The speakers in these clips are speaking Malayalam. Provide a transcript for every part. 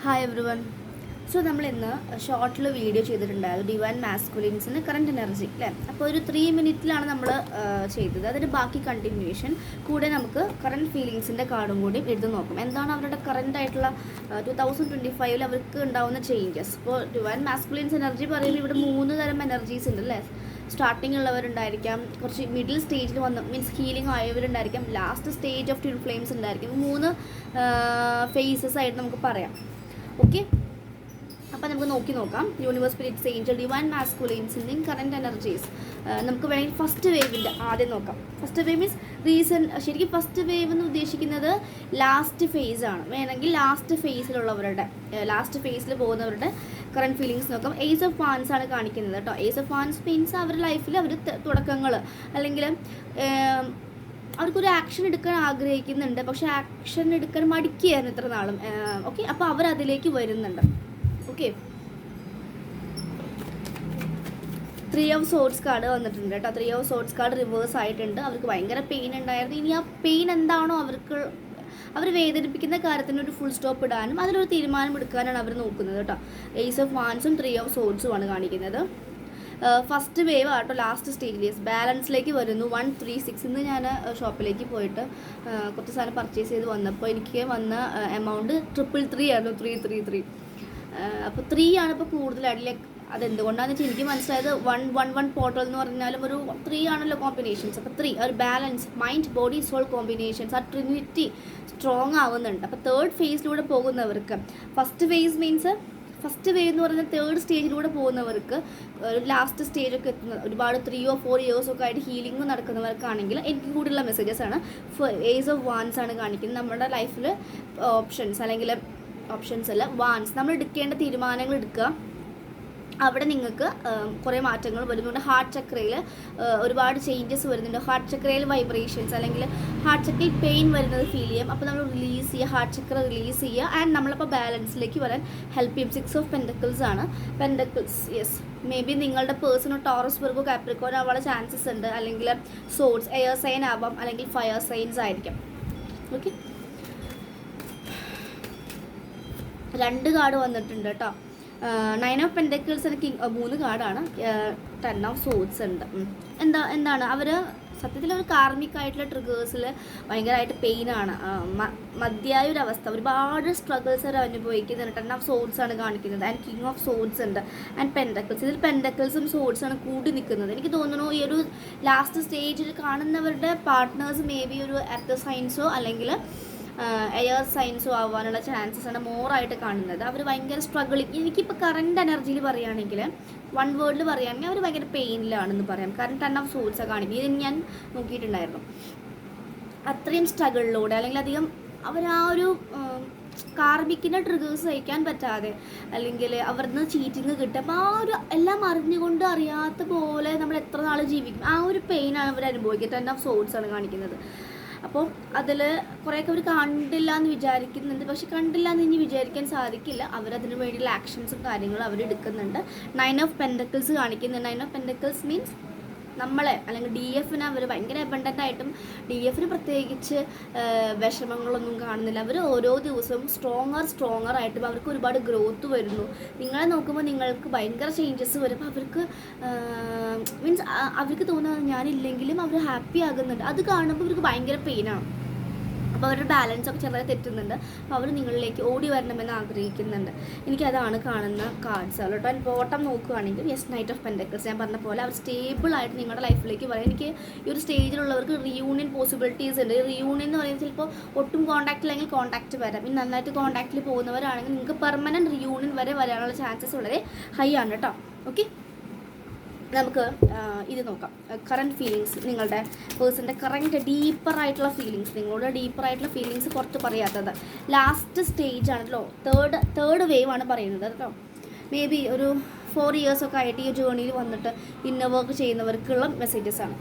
Hi every one. സോ നമ്മൾ ഇന്ന് ഷോർട്ടിൽ വീഡിയോ ചെയ്തിട്ടുണ്ടായിരുന്നു ഡിവൈൻ മാസ്കുലിൻസിന് കറണ്ട് എനർജി അല്ലേ. അപ്പോൾ ഒരു 3 മിനിറ്റിലാണ് നമ്മൾ ചെയ്തത്. അതിൻ്റെ ബാക്കി കണ്ടിന്യൂഷൻ കൂടെ നമുക്ക് കറണ്ട് ഫീലിങ്സിൻ്റെ കാർഡും കൂടി എഴുതി നോക്കും. എന്താണ് അവരുടെ കറണ്ട് ആയിട്ടുള്ള 2025 അവർക്ക് ഉണ്ടാവുന്ന ചേഞ്ചസ്. ഇപ്പോൾ ഡിവൈൻ മാസ്കുലിൻസ് എനർജി പറയുമ്പോൾ ഇവിടെ 3 തരം എനർജീസ് ഉണ്ട് അല്ലേ. സ്റ്റാർട്ടിംഗ് ഉള്ളവരുണ്ടായിരിക്കാം, കുറച്ച് മിഡിൽ സ്റ്റേജിൽ വന്ന് മീൻസ് ഹീലിംഗ് ആയവരുണ്ടായിരിക്കാം, last stage of twin flames ഉണ്ടായിരിക്കും. 3 ഫേസസ് ആയിട്ട് നമുക്ക് പറയാം. ഓക്കെ, അപ്പോൾ നമുക്ക് നോക്കാം യൂണിവേഴ്സ് സ്പിരിറ്റ്സ് ഏഞ്ചൽ ഡിവൈൻ മാസ്കുലിൻസിൻ്റെയും കറണ്ട് എനർജീസ്. നമുക്ക് വേണമെങ്കിൽ ഫസ്റ്റ് വേവിൻ്റെ ആദ്യം നോക്കാം. ഫസ്റ്റ് വേവ് മീൻസ് ശരിക്കും ഫസ്റ്റ് വേവ് എന്ന് ഉദ്ദേശിക്കുന്നത് ലാസ്റ്റ് ഫേസ് ആണ്. വേണമെങ്കിൽ ലാസ്റ്റ് ഫേസിൽ പോകുന്നവരുടെ കറണ്ട് ഫീലിങ്സ് നോക്കാം. ഏസ് ഓഫ് വാൻസ് ആണ് കാണിക്കുന്നത് കേട്ടോ. ഏസ് ഓഫ് വാൻസ് മീൻസ് അവരുടെ ലൈഫിൽ അവർ തുടക്കങ്ങൾ അല്ലെങ്കിൽ അവർക്കൊരു ആക്ഷൻ എടുക്കാൻ ആഗ്രഹിക്കുന്നുണ്ട്, പക്ഷെ ആക്ഷൻ എടുക്കാൻ മടിക്കുകയായിരുന്നു ഇത്ര നാളും. ഓക്കെ, അപ്പോൾ അവരതിലേക്ക് വരുന്നുണ്ട്. ഓക്കെ, 3 ഓഫ് സോർഡ്സ് കാർഡ് വന്നിട്ടുണ്ട് കേട്ടോ. 3 ഓഫ് സോർഡ്സ് കാർഡ് റിവേഴ്സ് ആയിട്ടുണ്ട്. അവർക്ക് ഭയങ്കര പെയിൻ ഉണ്ടായിരുന്നു. ഇനി ആ പെയിൻ എന്താണോ അവർ വേദനിപ്പിക്കുന്ന കാര്യത്തിന് ഒരു ഫുൾ സ്റ്റോപ്പ് ഇടാനും അതിലൊരു തീരുമാനം എടുക്കാനാണ് അവർ നോക്കുന്നത് കേട്ടോ. ഏസ് ഓഫ് വാൻസും 3 ഓഫ് സോർഡ്സും ആണ് കാണിക്കുന്നത്. ഫസ്റ്റ് വേവ് ആട്ടോ ലാസ്റ്റ് സ്റ്റേജിലേക്ക് ബാലൻസിലേക്ക് വരുന്നു. 136 ഇന്ന് ഞാൻ ഷോപ്പിലേക്ക് പോയിട്ട് കുറച്ച് സാധനം പർച്ചേസ് ചെയ്ത് വന്നപ്പോൾ എനിക്ക് വന്ന എമൗണ്ട് 333 ആയിരുന്നു. 333. അപ്പോൾ 3 ആണ് ഇപ്പോൾ കൂടുതലായിട്ട്. ലൈക്ക് അതെന്തുകൊണ്ടാണെന്ന് വെച്ചാൽ എനിക്ക് മനസ്സിലായത് 111 പോർട്ടൽ എന്ന് പറഞ്ഞാലും ഒരു 3 ആണല്ലോ കോമ്പിനേഷൻസ്. അപ്പോൾ 3 ഒരു balance mind body soul combinations, ആ ട്രിനിറ്റി സ്ട്രോങ് ആവുന്നുണ്ട്. അപ്പോൾ 3rd ഫേസിലൂടെ പോകുന്നവർക്ക് ഫസ്റ്റ് വേവ് എന്ന് പറയുന്നത് 3rd സ്റ്റേജിലൂടെ പോകുന്നവർക്ക് ഒരു ലാസ്റ്റ് സ്റ്റേജൊക്കെ എത്തുന്ന ഒരുപാട് 3 or 4 years ഒക്കെ ആയിട്ട് ഹീലിംഗ് നടക്കുന്നവർക്കാണെങ്കിൽ എനിക്ക് കൂടിയുള്ള മെസ്സേജസ് ആണ്. ഏസ് ഓഫ് വാൻസ് ആണ് കാണിക്കുന്നത്. നമ്മുടെ ലൈഫിൽ ഓപ്ഷൻസ് അല്ല വാൻസ്, നമ്മൾ എടുക്കേണ്ട തീരുമാനങ്ങൾ എടുക്കുക. അവിടെ നിങ്ങൾക്ക് കുറേ മാറ്റങ്ങൾ വരുന്നുണ്ട്. ഹാർട്ട് ചക്രയിൽ ഒരുപാട് ചേഞ്ചസ് വരുന്നുണ്ട്. ഹാർട്ട് ചക്രയിൽ വൈബ്രേഷൻസ് അല്ലെങ്കിൽ ഹാർട്ട് ചക്രയിൽ പെയിൻ വരുന്നത് ഫീൽ ചെയ്യാം. അപ്പോൾ നമ്മൾ റിലീസ് ചെയ്യുക, ഹാർട്ട് ചക്ര റിലീസ് ചെയ്യുക. ആൻഡ് നമ്മളപ്പോൾ ബാലൻസിലേക്ക് വരാൻ ഹെൽപ്പ് ചെയ്യും. 6 ഓഫ് പെൻഡക്കിൾസ് ആണ്. പെൻഡക്കിൾസ് യെസ്, മേ ബി നിങ്ങളുടെ പേഴ്സണോ ടോറസ് വെർഗോ കാപ്രിക്കോൺ ആവാനുള്ള ചാൻസസ് ഉണ്ട്. അല്ലെങ്കിൽ സോൾസ് എയർ സൈൻ ആവാം, അല്ലെങ്കിൽ ഫയർ സൈൻസ് ആയിരിക്കാം. ഓക്കെ, 2 കാർഡ് വന്നിട്ടുണ്ട് കേട്ടോ. 9 ഓഫ് പെൻഡക്കിൾസ് എനിക്ക് 3 കാർഡാണ്. 10 ഓഫ് സോഡ്സ് ഉണ്ട്. എന്താണ് അവർ സത്യത്തിൽ ഒരു കാർമിക് ട്രിഗേഴ്സിൽ ഭയങ്കരമായിട്ട് പെയിനാണ്. മതിയായ ഒരു അവസ്ഥ, ഒരുപാട് സ്ട്രഗിൾസ് അവർ അനുഭവിക്കുന്നുണ്ട്. 10 ഓഫ് സോഡ്സ് ആണ് കാണിക്കുന്നത്. ആൻഡ് കിങ് ഓഫ് സോഡ്സ് ഉണ്ട്. ആൻഡ് പെൻഡക്കിൾസ്, ഇതിൽ പെൻഡക്കിൾസും സോഡ്സാണ് കൂടി നിൽക്കുന്നത്. എനിക്ക് തോന്നുന്നു ഈ ഒരു ലാസ്റ്റ് സ്റ്റേജിൽ കാണുന്നവരുടെ പാർട്ട്നേഴ്സ് മേ ബി ഒരു എർത്ത് സൈൻസോ അല്ലെങ്കിൽ എയർ സൈൻസോ ആവാനുള്ള ചാൻസസ് ആണ് മോറായിട്ട് കാണുന്നത്. അവർ ഭയങ്കര സ്ട്രഗിളിങ്. എനിക്കിപ്പോൾ കറണ്ട് എനർജിയിൽ പറയുകയാണെങ്കിൽ 1 വേർഡിൽ പറയുകയാണെങ്കിൽ അവർ ഭയങ്കര പെയിനിലാണെന്ന് പറയാം. കാരണം 10 ഓഫ് സോഡ്സാണ് കാണിക്കുന്നത്. ഇത് ഞാൻ നോക്കിയിട്ടുണ്ടായിരുന്നു. അത്രയും സ്ട്രഗിളിലൂടെ അല്ലെങ്കിൽ അധികം അവർ ആ ഒരു കാർമിക്കിൻ്റെ ട്രിഗേഴ്സ് സഹിക്കാൻ പറ്റാതെ അല്ലെങ്കിൽ അവരുടെ ചീറ്റിങ് കിട്ടും. അപ്പോൾ ആ ഒരു എല്ലാം അറിഞ്ഞുകൊണ്ട് അറിയാത്ത പോലെ നമ്മൾ എത്ര നാൾ ജീവിക്കും, ആ ഒരു പെയിനാണ് അവർ അനുഭവിക്കുന്നത്. 10 ഓഫ് സോഡ്സാണ് കാണിക്കുന്നത്. അപ്പോൾ അതിൽ കുറേയൊക്കെ അവർ കണ്ടില്ല എന്ന് വിചാരിക്കുന്നുണ്ട്. പക്ഷെ കണ്ടില്ല എന്ന് ഇനി വിചാരിക്കാൻ സാധിക്കില്ല. അവരതിനു വേണ്ടിയുള്ള ആക്ഷൻസും കാര്യങ്ങളും അവരെടുക്കുന്നുണ്ട്. 9 ഓഫ് പെൻഡക്കിൾസ് കാണിക്കുന്നുണ്ട്. 9 ഓഫ് പെൻഡക്കിൾസ് മീൻസ് നമ്മളെ അല്ലെങ്കിൽ DFന് അവർ ഭയങ്കര അബണ്ടൻ്റ് ആയിട്ടും DFന് പ്രത്യേകിച്ച് വിഷമങ്ങളൊന്നും കാണുന്നില്ല. അവർ ഓരോ ദിവസവും സ്ട്രോങ്ങർ ആയിട്ടും അവർക്ക് ഒരുപാട് ഗ്രോത്ത് വരുന്നു. നിങ്ങളെ നോക്കുമ്പോൾ നിങ്ങൾക്ക് ഭയങ്കര ചേഞ്ചസ് വരും. അവർക്ക് മീൻസ് അവർക്ക് തോന്നുന്നത് ഞാനില്ലെങ്കിലും അവർ ഹാപ്പി ആകുന്നുണ്ട്. അത് കാണുമ്പോൾ അവർക്ക് ഭയങ്കര പെയിനാണ്. അപ്പോൾ അവരുടെ ബാലൻസൊക്കെ ചെറുതായി തെറ്റുന്നുണ്ട്. അപ്പോൾ അവർ നിങ്ങളിലേക്ക് ഓടി വരണമെന്ന് ആഗ്രഹിക്കുന്നുണ്ട്. എനിക്കതാണ് കാണുന്ന കാർഡ്സ് കേട്ടോ. ആൻഡ് ബോട്ടം നോക്കുകയാണെങ്കിൽ യെസ്, നൈറ്റ് ഓഫ് പെൻഡക്കിൾസ്. ഞാൻ പറഞ്ഞ പോലെ അവർ സ്റ്റേബിളായിട്ട് നിങ്ങളുടെ ലൈഫിലേക്ക് വരാം. എനിക്ക് ഈ ഒരു സ്റ്റേജിലുള്ളവർക്ക് റിയൂണിയൻ പോസിബിലിറ്റീസ് ഉണ്ട്. റിയൂണിയൻ എന്ന് പറയുന്നത് ചിലപ്പോൾ ഒട്ടും കോൺടാക്റ്റ് അല്ലെങ്കിൽ കോൺടാക്റ്റ് വരാം. ഇനി നന്നായിട്ട് കോൺടാക്റ്റിൽ പോകുന്നവരാണെങ്കിൽ നിങ്ങൾക്ക് പെർമനൻറ്റ് റിയൂണിയൻ വരെ വരാനുള്ള ചാൻസസ് വളരെ ഹൈ ആണ് കേട്ടോ. ഓക്കെ, നമുക്ക് ഇത് നോക്കാം. കറണ്ട് ഫീലിങ്സ്, നിങ്ങളുടെ പേഴ്സൻ്റെ കറണ്ട് ഡീപ്പറായിട്ടുള്ള ഫീലിങ്സ്, നിങ്ങളുടെ ഡീപ്പറായിട്ടുള്ള ഫീലിങ്സ് പുറത്ത് പറയാത്തത്. ലാസ്റ്റ് സ്റ്റേജ് ആണല്ലോ, തേർഡ് വേവ് ആണ് പറയുന്നത് കേട്ടോ. മേ ബി ഒരു 4 years ഒക്കെ ആയിട്ട് ഈ ജേർണിയിൽ വന്നിട്ട് ഇന്നർ വർക്ക് ചെയ്യുന്നവർക്കുള്ള മെസ്സേജസ് ആണ്.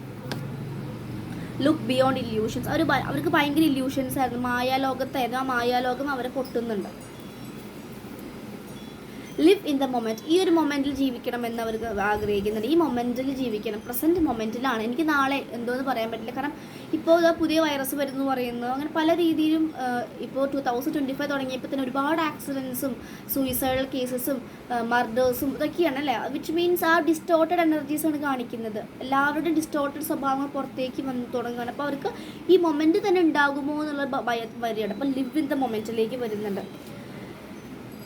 Look beyond illusions. അവർക്ക് ഭയങ്കര ഇല്യൂഷൻസ് ആയിരുന്നു. മായാലോകത്തായിരുന്നു. ആ മായാലോകം അവരെ പൊട്ടുന്നുണ്ട്. ലിവ് ഇൻ ദ മൊമെൻറ്റ്, ഈ ഒരു മൊമെൻറ്റിൽ ജീവിക്കണം എന്ന് അവർക്ക് ആഗ്രഹിക്കുന്നുണ്ട്. ഈ മൊമെൻറ്റിൽ ജീവിക്കണം, പ്രസൻറ്റ് മൊമെൻറ്റിലാണ്. എനിക്ക് നാളെ എന്തോന്ന് പറയാൻ പറ്റില്ല. കാരണം ഇപ്പോൾ പുതിയ വൈറസ് വരുന്നു പറയുന്നു, അങ്ങനെ പല രീതിയിലും. ഇപ്പോൾ 2025 തുടങ്ങിയപ്പോൾ തന്നെ ഒരുപാട് ആക്സിഡൻസും സൂയിസൈഡൽ കേസസും മർഡേഴ്സും ഇതൊക്കെയാണ് അല്ലേ. വിച്ച് മീൻസ് ആ ഡിസ്റ്റോർട്ടഡ് എനർജീസാണ് കാണിക്കുന്നത്. എല്ലാവരുടെയും ഡിസ്റ്റോർട്ടഡ് സ്വഭാവങ്ങൾ പുറത്തേക്ക് വന്ന് തുടങ്ങുകയാണ്. അപ്പോൾ അവർക്ക് ഈ മൊമെൻറ്റ് തന്നെ ഉണ്ടാകുമോ എന്നുള്ള ഭയം വരികയാണ്. അപ്പോൾ ലിവ് ഇൻ ദ മൊമെൻറ്റിലേക്ക് വരുന്നുണ്ട്.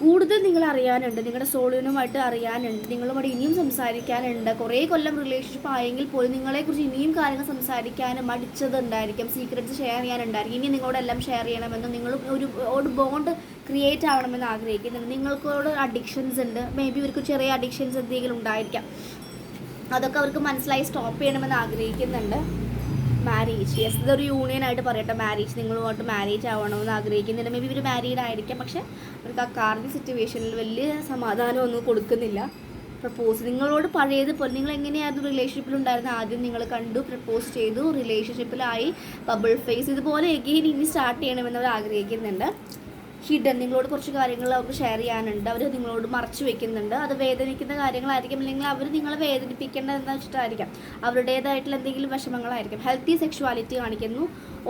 കൂടുതൽ നിങ്ങൾ അറിയാനുണ്ട്, നിങ്ങളുടെ സോളിനുമായിട്ട് അറിയാനുണ്ട്, നിങ്ങളുമായിട്ട് ഇനിയും സംസാരിക്കാനുണ്ട്. കുറേ കൊല്ലം റിലേഷൻഷിപ്പ് ആയെങ്കിൽ പോലും നിങ്ങളെക്കുറിച്ച് ഇനിയും കാര്യങ്ങൾ സംസാരിക്കാനും മടിച്ചതുണ്ടായിരിക്കും, സീക്രറ്റ്സ് ഷെയർ ചെയ്യാനുണ്ടായിരിക്കും. ഇനി നിങ്ങളോടെല്ലാം ഷെയർ ചെയ്യണമെന്നും നിങ്ങൾ ഒരു ബോണ്ട് ക്രിയേറ്റ് ആവണമെന്ന് ആഗ്രഹിക്കുന്നുണ്ട്. നിങ്ങൾക്കോട് അഡിക്ഷൻസ് ഉണ്ട്, മേ ബി ഇവർക്ക് ചെറിയ അഡിക്ഷൻസ് എന്തെങ്കിലും ഉണ്ടായിരിക്കാം. അതൊക്കെ അവർക്ക് മനസ്സിലായി സ്റ്റോപ്പ് ചെയ്യണമെന്ന് ആഗ്രഹിക്കുന്നുണ്ട്. മാരേജ്, യെസ്, ഇതൊരു യൂണിയനായിട്ട് പറയട്ടെ. മാരേജ്, നിങ്ങളുമായിട്ട് മാരേജ് ആവണമെന്ന് ആഗ്രഹിക്കുന്നില്ല. മേ ബി ഇവർ മാരീഡ് ആയിരിക്കാം, പക്ഷേ അവർക്ക് ആ കാർഡിക് സിറ്റുവേഷനിൽ വലിയ സമാധാനമൊന്നും കൊടുക്കുന്നില്ല. പ്രപ്പോസ്, നിങ്ങളോട് പഴയതുപോലെ നിങ്ങൾ എങ്ങനെയായിരുന്നു റിലേഷൻഷിപ്പിലുണ്ടായിരുന്ന, ആദ്യം നിങ്ങൾ കണ്ടു, പ്രപ്പോസ് ചെയ്തു, റിലേഷൻഷിപ്പിലായി, ബബിൾ ഫേസ്, ഇതുപോലെ എഗെയിൻ ഇനി സ്റ്റാർട്ട് ചെയ്യണമെന്ന് അവർ ആഗ്രഹിക്കുന്നുണ്ട്. ഹിഡൻ, നിങ്ങളോട് കുറച്ച് കാര്യങ്ങൾ അവർക്ക് ഷെയർ ചെയ്യാനുണ്ട്, അവർ നിങ്ങളോട് മറച്ചു വെക്കുന്നുണ്ട്. അത് വേദനിക്കുന്ന കാര്യങ്ങളായിരിക്കും, അല്ലെങ്കിൽ അവർ നിങ്ങളെ വേദനിപ്പിക്കേണ്ടതെന്ന് വെച്ചിട്ടായിരിക്കാം, അവരുടേതായിട്ടുള്ള എന്തെങ്കിലും വിഷമങ്ങളായിരിക്കും. ഹെൽത്തി സെക്ഷുവാലിറ്റി കാണിക്കുന്നു.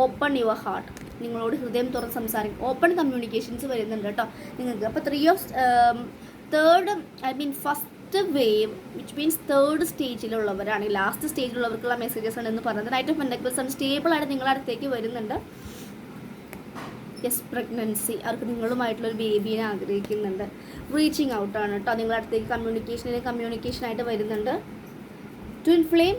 ഓപ്പൺ യുവർ ഹാർട്ട്, നിങ്ങളോട് ഹൃദയം തുറന്ന് സംസാരിക്കും. ഓപ്പൺ കമ്മ്യൂണിക്കേഷൻസ് വരുന്നുണ്ട് കേട്ടോ നിങ്ങൾക്ക്. അപ്പോൾ 3 of first wave, which means third സ്റ്റേജിലുള്ളവരാണ്, ലാസ്റ്റ് സ്റ്റേജിലുള്ളവർക്കുള്ള മെസ്സേജസ് ആണെന്ന് പറയുന്നത്. നൈറ്റ് ഓഫ് പെന്റക്കിൾസ് ആണ്, സ്റ്റേബിളായിട്ട് നിങ്ങളുടെ അടുത്തേക്ക് വരുന്നുണ്ട്. യെസ്, പ്രഗ്നൻസി, അവർക്ക് നിങ്ങളുമായിട്ടുള്ളൊരു ബേബീനെ ആഗ്രഹിക്കുന്നുണ്ട്. റീച്ചിങ് ഔട്ടാണ് കേട്ടോ, നിങ്ങളുടെ അടുത്തേക്ക് കമ്മ്യൂണിക്കേഷനായിട്ട് വരുന്നുണ്ട്. ട്വിൻ ഫ്ലെയിം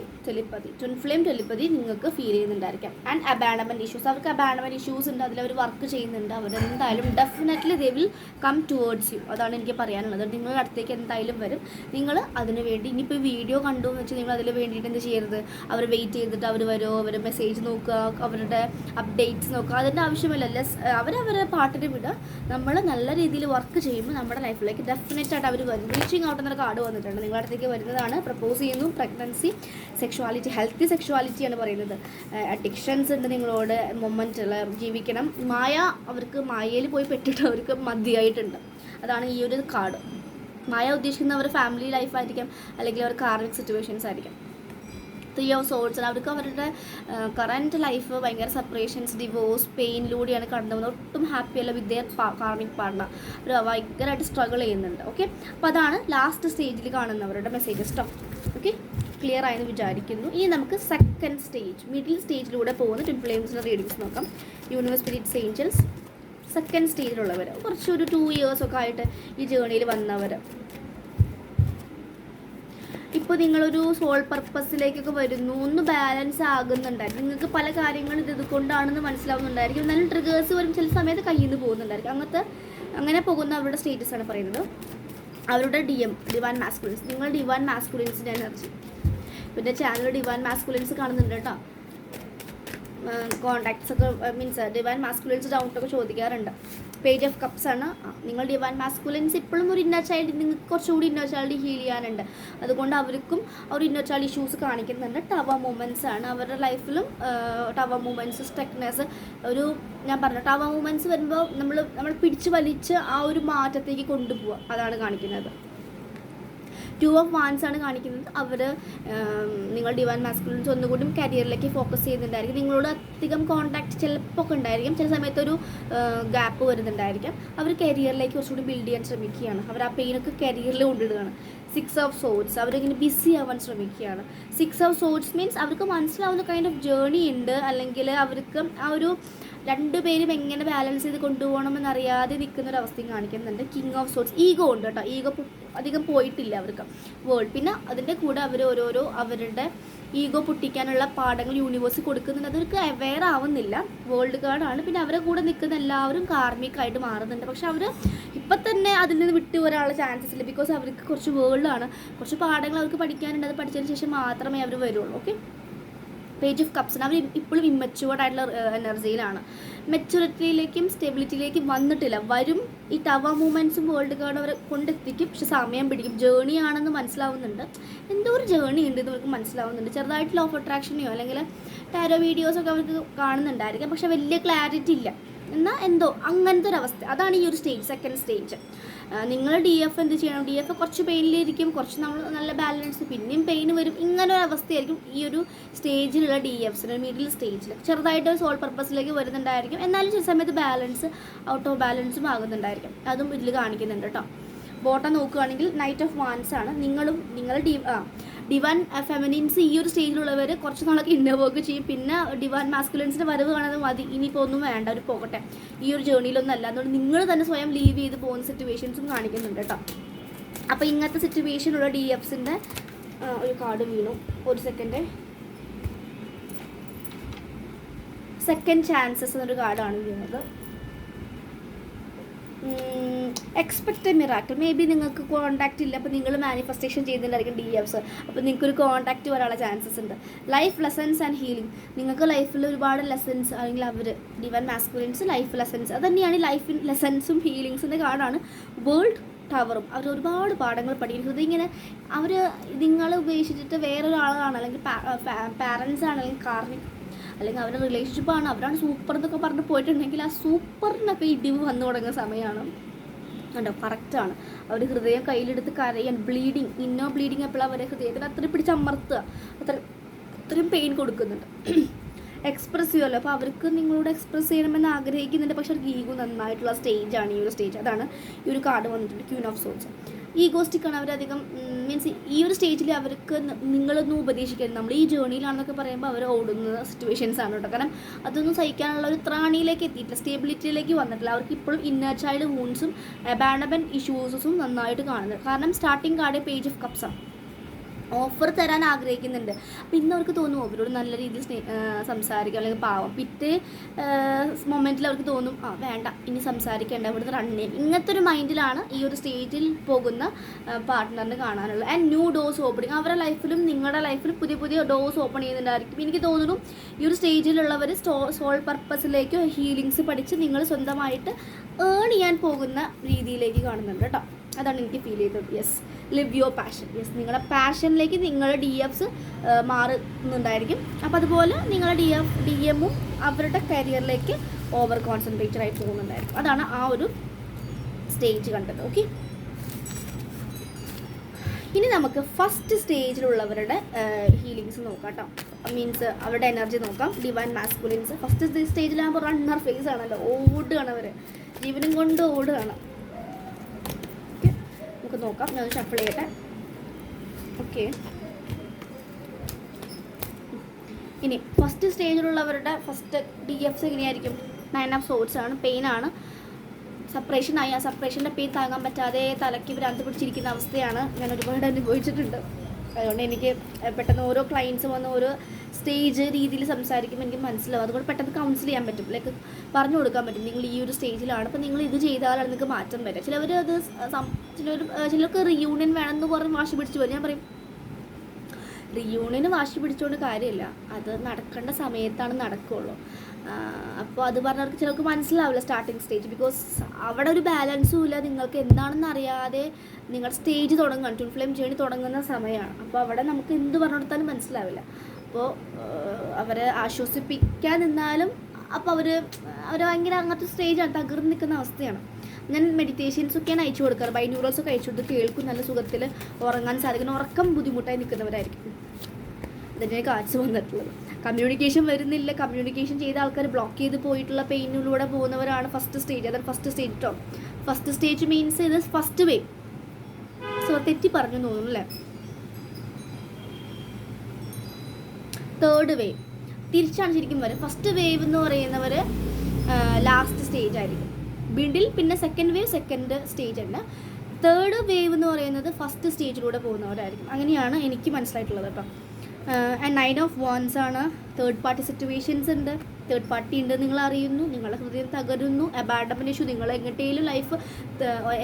ടെലിപ്പതി നിങ്ങൾക്ക് ഫീൽ ചെയ്യുന്നുണ്ടായിരിക്കാം. ആൻഡ് അബാൻഡൻമെൻറ്റ് ഇഷ്യൂസ്, അവർക്ക് അബാൻഡൻമെൻറ്റ് ഇഷ്യൂസ് ഉണ്ട്, അതിലവർ വർക്ക് ചെയ്യുന്നുണ്ട്. അവരെന്തായാലും definitely they will come towards you, അതാണ് എനിക്ക് പറയാനുള്ളത്. നിങ്ങളുടെ അടുത്തേക്ക് എന്തായാലും വരും. നിങ്ങൾ അതിന് വേണ്ടി ഇനിയിപ്പോൾ വീഡിയോ കണ്ടു എന്ന് വെച്ചാൽ നിങ്ങൾ അതിൽ വേണ്ടിയിട്ട് എന്ത് ചെയ്യരുത്, അവർ വെയിറ്റ് ചെയ്തിട്ട് അവർ വരുമോ, അവർ മെസ്സേജ് നോക്കുക, അവരുടെ അപ്ഡേറ്റ്സ് നോക്കുക, അതിൻ്റെ ആവശ്യമില്ല. അവരവരെ പാട്ടിന് വിടുക. നമ്മൾ നല്ല രീതിയിൽ വർക്ക് ചെയ്യുമ്പോൾ നമ്മുടെ ലൈഫിലേക്ക് ഡെഫിനറ്റായിട്ട് അവർ വരും. റീച്ചിങ് ഔട്ട് എന്നൊരു കാർഡ് വന്നിട്ടുണ്ട്, നിങ്ങളുടെ അടുത്തേക്ക് വരുന്നതാണ്. പ്രപ്പോസ് ചെയ്യുന്നു. പ്രഗ്നൻസി, സെക്ഷുവാലിറ്റി, ഹെൽത്തി സെക്ഷുവാലിറ്റിയാണ് പറയുന്നത്. അഡിക്ഷൻസ് ഉണ്ട്, നിങ്ങളോട് മൊമെൻറ്റിൽ ജീവിക്കണം. അവർക്ക് മായയിൽ പോയി പെട്ടിട്ട് അവർക്ക് മതിയായിട്ടുണ്ട്. അതാണ് ഈ ഒരു കാർഡ്. മായ ഉദ്ദേശിക്കുന്ന അവർ ഫാമിലി ലൈഫായിരിക്കാം, അല്ലെങ്കിൽ അവർ കാർമിക് സിറ്റുവേഷൻസ് ആയിരിക്കാം. 3 of Swords, അവർക്ക് അവരുടെ കറൻറ്റ് ലൈഫ് ഭയങ്കര സെപ്പറേഷൻസ്, ഡിവോഴ്സ്, പെയിനിലൂടെയാണ് കടന്നു പോകുന്നത്. ഒട്ടും ഹാപ്പിയല്ല വിത്ത് ദെയർ കാർമിക് പാർട്ണർ. അവർ ഭയങ്കരമായിട്ട് സ്ട്രഗിൾ ചെയ്യുന്നുണ്ട്. ഓക്കെ, അപ്പോൾ അതാണ് ലാസ്റ്റ് സ്റ്റേജിൽ കാണുന്നവരുടെ മെസ്സേജസ് ട്ടോ. ഓക്കെ, ക്ലിയർ ആയെന്ന് വിചാരിക്കുന്നു. ഇനി നമുക്ക് സെക്കൻഡ് സ്റ്റേജ്, മിഡിൽ സ്റ്റേജിലൂടെ പോകുന്ന ട്വിൻ ഫ്ലെയിംസിൻ്റെ റീഡിങ്സ് നോക്കാം. Universe, spirits, angels. സെക്കൻഡ് സ്റ്റേജിലുള്ളവർ, കുറച്ചൊരു 2 years ഒക്കെ ആയിട്ട് ഈ ജേണിയിൽ വന്നവർ, ഇപ്പോൾ നിങ്ങളൊരു സോൾ പർപ്പസിലേക്കൊക്കെ വരുന്നു, ഒന്ന് ബാലൻസ് ആകുന്നുണ്ടായിരിക്കും. നിങ്ങൾക്ക് പല കാര്യങ്ങളും ഇതുകൊണ്ടാണെന്ന് മനസ്സിലാവുന്നുണ്ടായിരിക്കും. എന്നാലും ട്രിഗേഴ്സ് വരും, ചില സമയത്ത് കയ്യിൽ നിന്ന് പോകുന്നുണ്ടായിരിക്കും. അങ്ങനെ പോകുന്ന അവരുടെ സ്റ്റേറ്റസാണ് പറയുന്നത്. അവരുടെ ഡിവൈൻ മാസ്കുലിൻസ്, നിങ്ങൾ ഡിവൈൻ മാസ്കുലിൻസിൻ്റെ എനർജി. പിന്നെ ചാനൽ ഡിവൈൻ മാസ്കുലിൻസ് കാണുന്നുണ്ട് കേട്ടോ. കോണ്ടാക്ട്സ് ഒക്കെ മീൻസ് ഡിവൈൻ മാസ്കുലിൻസ് ഡൗട്ടൊക്കെ ചോദിക്കാറുണ്ട്. പേജ് ഓഫ് കപ്സ് ആണ്. നിങ്ങൾ ഡിവൈൻ മാസ്കുലിൻസ് ഇപ്പോഴും ഒരു ഇന്നർ ചൈൽഡ്, നിങ്ങൾക്ക് കുറച്ചുകൂടി ഇന്നർ ചൈൽഡ് ഹീൽ ചെയ്യാനുണ്ട്. അതുകൊണ്ട് അവർക്കും ഒരു ഇന്നർ ചൈൽഡ് ഇഷ്യൂസ് കാണിക്കുന്നുണ്ട്. ടവർ മൂമെൻറ്റ്സ് ആണ് അവരുടെ ലൈഫിലും. ടവർ മൂമെൻറ്റ്സ്, സ്റ്റക്നെസ്, ഞാൻ പറഞ്ഞ ടവർ മൂമെൻറ്റ്സ് വരുമ്പോൾ നമ്മൾ പിടിച്ച് വലിച്ച് ആ ഒരു മാറ്റത്തേക്ക് കൊണ്ടുപോവുക, അതാണ് കാണിക്കുന്നത്. 2 of Wands ആണ് കാണിക്കുന്നത്. അവർ നിങ്ങൾ ഡിവൈൻ മാസ്കുലിൻസ് ഒന്നുകൂടി കരിയറിലേക്ക് ഫോക്കസ് ചെയ്യുന്നുണ്ടായിരിക്കും. നിങ്ങളോട് അധികം കോൺടാക്ട് ചിലപ്പോൾ ഒക്കെ ഉണ്ടായിരിക്കും, ചില സമയത്തൊരു ഗ്യാപ്പ് വരുന്നുണ്ടായിരിക്കും. അവർ കരിയറിലേക്ക് കുറച്ചുകൂടി ബിൽഡ് ചെയ്യാൻ ശ്രമിക്കുകയാണ്. അവർ ആ പെയിനൊക്കെ കരിയറിൽ കൊണ്ടിടുകയാണ്. 6 of Swords, അവരിങ്ങനെ ബിസി ആവാൻ ശ്രമിക്കുകയാണ്. 6 of Swords മീൻസ് അവർക്ക് മനസ്സിലാവുന്ന കൈൻഡ് ഓഫ് ജേർണി ഉണ്ട്, അല്ലെങ്കിൽ അവർക്ക് ആ ഒരു രണ്ടുപേരും എങ്ങനെ ബാലൻസ് ചെയ്ത് കൊണ്ടുപോകണമെന്നറിയാതെ നിൽക്കുന്നൊരവസ്ഥയും കാണിക്കുന്നുണ്ട്. കിങ് ഓഫ് സോർട്സ്, ഈഗോ ഉണ്ട് കേട്ടോ. ഈഗോ അധികം പോയിട്ടില്ല അവർക്ക് വേൾഡ്. പിന്നെ അതിൻ്റെ കൂടെ അവർ അവരുടെ ഈഗോ പൊട്ടിക്കാനുള്ള പാഠങ്ങൾ യൂണിവേഴ്സ് കൊടുക്കുന്നുണ്ട്. അവർക്ക് അവെയർ ആവുന്നില്ല. വേൾഡ് കാർഡാണ്. പിന്നെ അവരെ കൂടെ നിൽക്കുന്ന എല്ലാവരും കാർമിക്കായിട്ട് മാറുന്നുണ്ട്. പക്ഷെ അവർ ഇപ്പം തന്നെ അതിൽ നിന്ന് വിട്ടു വരാനുള്ള ചാൻസസ് ഇല്ല. ബിക്കോസ് അവർക്ക് കുറച്ച് വേൾഡാണ്, കുറച്ച് പാഠങ്ങൾ അവർക്ക് പഠിക്കാനുണ്ട്. അത് പഠിച്ചതിന് ശേഷം മാത്രമേ അവർ വരുള്ളൂ. ഓക്കെ, പേജ് ഓഫ് കപ്സിന് അവർ ഇപ്പോഴും ഇമ്മച്യൂർഡ് ആയിട്ടുള്ള എനർജിയിലാണ്. മെച്യൂരിറ്റിയിലേക്കും സ്റ്റെബിലിറ്റിയിലേക്കും വന്നിട്ടില്ല. വരും. ഈ ടവർ മൂവ്മെൻറ്റ്സും വേൾഡ് കാർഡ് അവരെ കൊണ്ടെത്തിക്കും, പക്ഷെ സമയം പിടിക്കും. ജേണി ആണെന്ന് മനസ്സിലാവുന്നുണ്ട്. എന്തോ ഒരു ജേണി ഉണ്ട് എന്ന് അവർക്ക് മനസ്സിലാവുന്നുണ്ട്. ചെറുതായിട്ട് ലോ ഓഫ് അട്രാക്ഷനെയോ അല്ലെങ്കിൽ ടാരോ വീഡിയോസൊക്കെ അവർക്ക് കാണുന്നുണ്ടായിരിക്കും, പക്ഷെ വലിയ ക്ലാരിറ്റി ഇല്ല. എന്നാൽ എന്തോ അങ്ങനത്തെ ഒരു അവസ്ഥ. അതാണ് ഈ ഒരു സ്റ്റേജ്, സെക്കൻഡ് സ്റ്റേജ്. നിങ്ങൾ ഡി എഫ് എന്ത് ചെയ്യണം, ഡി എഫ് കുറച്ച് പെയിനിലിരിക്കും, കുറച്ച് നമ്മൾ നല്ല ബാലൻസ്, പിന്നെയും പെയിൻ വരും, ഇങ്ങനെ ഒരു അവസ്ഥയായിരിക്കും ഈ ഒരു സ്റ്റേജിലുള്ള ഡി എഫ്സിന്. മിഡിൽ സ്റ്റേജിൽ ചെറുതായിട്ട് സോൾ പർപ്പസിലേക്ക് വരുന്നുണ്ടായിരിക്കും, എന്നാലും ചില സമയത്ത് ബാലൻസ് ഔട്ട് ഓഫ് ബാലൻസും ആകുന്നുണ്ടായിരിക്കും. അതും ഇതിൽ കാണിക്കുന്നുണ്ട് കേട്ടോ. ബോട്ടം നോക്കുകയാണെങ്കിൽ നൈറ്റ് ഓഫ് വാൻസ് ആണ്. നിങ്ങൾ ഡിവൈൻ ഫെമിനിൻസ് ഈ ഒരു സ്റ്റേജിലുള്ളവർ കുറച്ച് നാളൊക്കെ ഇന്നർ വർക്ക് ചെയ്യും, പിന്നെ ഡിവൈൻ മാസ്കുലിൻസിൻ്റെ വരവ് കാണാതെ മതി, ഇനിയിപ്പോൾ ഒന്നും വേണ്ട, അവർ പോകട്ടെ, ഈ ഒരു ജേർണിയിലൊന്നും അല്ല, അതുകൊണ്ട് നിങ്ങൾ തന്നെ സ്വയം ലീവ് ചെയ്ത് പോകുന്ന സിറ്റുവേഷൻസും കാണിക്കുന്നുണ്ട് കേട്ടോ. അപ്പോൾ ഇങ്ങനത്തെ സിറ്റുവേഷനുള്ള ഡി എഫ്സിൻ്റെ ഒരു കാർഡ് വീണു. ഒരു സെക്കൻഡ് ചാൻസസ് എന്നൊരു കാർഡാണ് വീണത്. Expect A miracle. May be നിങ്ങൾക്ക് കോൺടാക്റ്റ് ഇല്ല, അപ്പോൾ നിങ്ങൾ മാനിഫെസ്റ്റേഷൻ ചെയ്യുന്നുണ്ടായിരിക്കും ഡി എഫ്സ്, അപ്പോൾ നിങ്ങൾക്കൊരു കോൺടാക്റ്റ് വരാനുള്ള ചാൻസസ് ഉണ്ട്. Life lessons and healing. നിങ്ങൾക്ക് ലൈഫിൽ ഒരുപാട് ലെസൺസ്, അല്ലെങ്കിൽ അവർ ഡിവൈൻ മാസ്കുലിൻസ് ലൈഫ് ലെസൺസ്, അത് തന്നെയാണ് ലൈഫ് ലെസൺസും ഹീലിങ്സിൻ്റെ കാർഡാണ്. വേൾഡ് ടവറും അവർ ഒരുപാട് പാഠങ്ങൾ പഠിക്കുന്നത്. ഇങ്ങനെ അവർ നിങ്ങൾ ഉപേക്ഷിച്ചിട്ട് വേറൊരാളാണ്, അല്ലെങ്കിൽ പാരൻസ് ആണ്, അല്ലെങ്കിൽ കാർമിക്, അല്ലെങ്കിൽ അവരുടെ റിലേഷൻഷിപ്പാണ്, അവരാണ് സൂപ്പർ എന്നൊക്കെ പറഞ്ഞ് പോയിട്ടുണ്ടെങ്കിൽ ആ സൂപ്പറിനൊക്കെ ഇടിവ് വന്നു തുടങ്ങുന്ന സമയമാണ് കണ്ടോ. കറക്റ്റാണ്. അവർ ഹൃദയം കയ്യിലെടുത്ത് കരയാൻ, ബ്ലീഡിങ്, ഇന്നോ ബ്ലീഡിങ് എപ്പോഴും അവരെ ഹൃദയത്തിൽ അത്രയും പിടിച്ചമർത്തുക, അത്രയും പെയിൻ കൊടുക്കുന്നുണ്ട്. എക്സ്പ്രസ് ചെയ്യുമല്ലോ, അപ്പോൾ അവർക്ക് നിങ്ങളോട് എക്സ്പ്രസ് ചെയ്യണമെന്ന് ആഗ്രഹിക്കുന്നുണ്ട്, പക്ഷേ അവർക്ക് ഈഗോ നന്നായിട്ടുള്ള സ്റ്റേജാണ് ഈ ഒരു സ്റ്റേജ്. അതാണ് ഈ ഒരു കാർഡ് വന്നിട്ടുണ്ട്, ക്യൂൻ ഓഫ് സോൾസ്. ഈഗോസ്റ്റിക്കാണ് അവരധികം. മീൻസ് ഈ ഒരു സ്റ്റേജിൽ അവർക്ക് നിങ്ങളൊന്നും ഉപദേശിക്കരുത്, നമ്മൾ ഈ ജേർണിയിലാണെന്നൊക്കെ പറയുമ്പോൾ അവർ ഓടുന്ന സിറ്റുവേഷൻസ് ആണ് കേട്ടോ. കാരണം അതൊന്നും സഹിക്കാനുള്ള ഒരു ത്രാണിയിലേക്ക് എത്തിയിട്ടില്ല, സ്റ്റേബിലിറ്റിയിലേക്ക് വന്നിട്ടില്ല. അവർക്ക് ഇപ്പോഴും ഇന്നർ ചൈൽഡ് വൂൺസും അബാൻഡമെൻറ്റ് ഇഷ്യൂസും നന്നായിട്ട് കാണുന്നത്. കാരണം സ്റ്റാർട്ടിങ് കാർഡ് പേജ് ഓഫ് കപ്സാണ്, ഓഫർ തരാൻ ആഗ്രഹിക്കുന്നുണ്ട്. അപ്പോൾ ഇന്ന് അവർക്ക് തോന്നും അവരോട് നല്ല രീതിയിൽ സംസാരിക്കുക, അല്ലെങ്കിൽ പാവം. പിറ്റേ മൊമെൻറ്റിൽ അവർക്ക് തോന്നും വേണ്ട, ഇനി സംസാരിക്കേണ്ട, ഇവിടുന്ന് റൺ ചെയ്യും. ഇങ്ങനത്തെ ഒരു മൈൻഡിലാണ് ഈ ഒരു സ്റ്റേജിൽ പോകുന്ന പാർട്ട്ണറിന് കാണാനുള്ളത്. And new dose opening. അവരുടെ ലൈഫിലും നിങ്ങളുടെ ലൈഫിലും പുതിയ ഡോസ് ഓപ്പൺ ചെയ്യുന്നുണ്ടായിരിക്കും. എനിക്ക് തോന്നുന്നു ഈ ഒരു സ്റ്റേജിലുള്ളവർ സോൾ പർപ്പസിലേക്ക് ഹീലിങ്സ് പഠിച്ച് നിങ്ങൾ സ്വന്തമായിട്ട് ഏൺ ചെയ്യാൻ പോകുന്ന രീതിയിലേക്ക് കാണുന്നുണ്ട് കേട്ടോ. അതാണ് എനിക്ക് ഫീൽ ചെയ്തത്. Yes, live your passion. Yes, നിങ്ങളുടെ പാഷനിലേക്ക് നിങ്ങളുടെ ഡി എഫ്സ് മാറുന്നുണ്ടായിരിക്കും. അപ്പോൾ അതുപോലെ നിങ്ങളുടെ ഡി എമ്മും അവരുടെ കരിയറിലേക്ക് ഓവർ കോൺസെൻട്രേറ്റഡ് ആയി പോകുന്നുണ്ടായിരിക്കും. അതാണ് ആ ഒരു സ്റ്റേജ് കണ്ടത്. ഓക്കെ, ഇനി നമുക്ക് ഫസ്റ്റ് സ്റ്റേജിലുള്ളവരുടെ ഹീലിങ്സ് നോക്കാം കേട്ടോ. മീൻസ് അവരുടെ എനർജി നോക്കാം. ഡിവൈൻ മാസ്കുലിൻസ് ഫസ്റ്റ് സ്റ്റേജിലാകുമ്പോൾ റണ്ണർ ഫേസ് ആണല്ലോ, ഓടുകയാണ് അവർ, ജീവനും കൊണ്ട് ഓടുകയാണ്. നോക്കാം, ഞാൻ ഷഫിൾ ചെയ്യട്ടെ. ഓക്കെ, ഇനി ഫസ്റ്റ് സ്റ്റേജിലുള്ളവരുടെ ഫസ്റ്റ് ഡി എഫ്സ് എങ്ങനെയായിരിക്കും? 9 ഓഫ് സോർഡ്സ് ആണ്, പെയിൻ ആണ്, സെപ്പറേഷൻ ആയി. ആ സെപ്പറേഷൻ്റെ പെയിൻ താങ്ങാൻ പറ്റാതെ തലയ്ക്ക് ഭ്രാന്ത് പിടിച്ചിരിക്കുന്ന അവസ്ഥയാണ് ഞാൻ ഒരുപാട് അനുഭവിച്ചിട്ടുണ്ട്. അതുകൊണ്ട് എനിക്ക് പെട്ടെന്ന് ഓരോ ക്ലയൻസ് വന്ന് ഓരോ സ്റ്റേജ് രീതിയിൽ സംസാരിക്കുമ്പോൾ എനിക്ക് മനസ്സിലാവും. അതുകൊണ്ട് പെട്ടെന്ന് കൗൺസിൽ ചെയ്യാൻ പറ്റും, ലൈക്ക് പറഞ്ഞു കൊടുക്കാൻ പറ്റും, നിങ്ങൾ ഈ ഒരു സ്റ്റേജിലാണ്, അപ്പോൾ നിങ്ങൾ ഇത് ചെയ്താലാണ് നിങ്ങൾക്ക് മാറ്റം വരിക. ചിലർക്ക് റിയൂണിയൻ വേണമെന്ന് പറഞ്ഞ് വാശി പിടിച്ച് വരും. ഞാൻ പറയും റിയൂണിയന് വാശി പിടിച്ചുകൊണ്ട് കാര്യമില്ല, അത് നടക്കേണ്ട സമയത്താണ് നടക്കുകയുള്ളൂ. അപ്പോൾ അത് പറഞ്ഞവർക്ക് ചിലർക്ക് മനസ്സിലാവില്ല സ്റ്റാർട്ടിങ് സ്റ്റേജ്, ബിക്കോസ് അവിടെ ഒരു ബാലൻസും ഇല്ല. നിങ്ങൾക്ക് എന്താണെന്ന് അറിയാതെ നിങ്ങളുടെ സ്റ്റേജ് തുടങ്ങുകയാണ്, ട്വിൻ ഫ്ലെയിം ജേണി തുടങ്ങുന്ന സമയമാണ്. അപ്പോൾ അവിടെ നമുക്ക് എന്ത് പറഞ്ഞു കൊടുത്താലും മനസ്സിലാവില്ല. അപ്പോൾ അവരെ ആശ്വസിപ്പിക്കാൻ നിന്നാലും അപ്പോൾ അവർ ഭയങ്കര അങ്ങനത്തെ സ്റ്റേജാണ്, തകർന്ന് നിൽക്കുന്ന അവസ്ഥയാണ്. ഞാൻ മെഡിറ്റേഷൻസൊക്കെയാണ് അയച്ചു കൊടുക്കാറ്, ബൈന്യൂറൽസൊക്കെ അയച്ചു കൊടുത്ത് കേൾക്കും, നല്ല സുഖത്തിൽ ഉറങ്ങാൻ സാധിക്കുന്ന, ഉറക്കം ബുദ്ധിമുട്ടായി നിൽക്കുന്നവരായിരിക്കും ഇതിനെ കാഴ്ച വന്നിട്ടുള്ളത്. കമ്മ്യൂണിക്കേഷൻ വരുന്നില്ല, കമ്മ്യൂണിക്കേഷൻ ചെയ്ത ആൾക്കാർ ബ്ലോക്ക് ചെയ്ത് പോയിട്ടുള്ള പെയിനിലൂടെ പോകുന്നവരാണ് ഫസ്റ്റ് സ്റ്റേജ്. അതാണ് ഫസ്റ്റ് സ്റ്റേജ് കേട്ടോ. ഫസ്റ്റ് സ്റ്റേജ് മീൻസ് ഇത് ഫസ്റ്റ് വേവ്. തെറ്റി പറഞ്ഞു തോന്നുന്നു അല്ലേ? തേർഡ് വേവ് തിരിച്ചാണ് ശരിക്കും വരും. ഫസ്റ്റ് വേവ് എന്ന് പറയുന്നവർ ലാസ്റ്റ് സ്റ്റേജ് ആയിരിക്കും ബിഡിൽ, പിന്നെ സെക്കൻഡ് വേവ് സെക്കൻഡ് സ്റ്റേജ് ഉണ്ട്. തേർഡ് വേവ് എന്ന് പറയുന്നത് ഫസ്റ്റ് സ്റ്റേജിലൂടെ പോകുന്നവരായിരിക്കും. അങ്ങനെയാണ് എനിക്ക് മനസ്സിലായിട്ടുള്ളത് കേട്ടോ. ആൻഡ് 9 ഓഫ് വാൻസ് ആണ്. തേർഡ് പാർട്ടി സിറ്റുവേഷൻസ് ഉണ്ട്, തേർഡ് പാർട്ടി ഉണ്ട്, നിങ്ങൾ അറിയുന്നു, നിങ്ങളുടെ ഹൃദയം തകരുന്നു, അബാൻഡമെന്റ് ഇഷ്യൂ, നിങ്ങൾ എങ്ങോട്ടേലും ലൈഫ്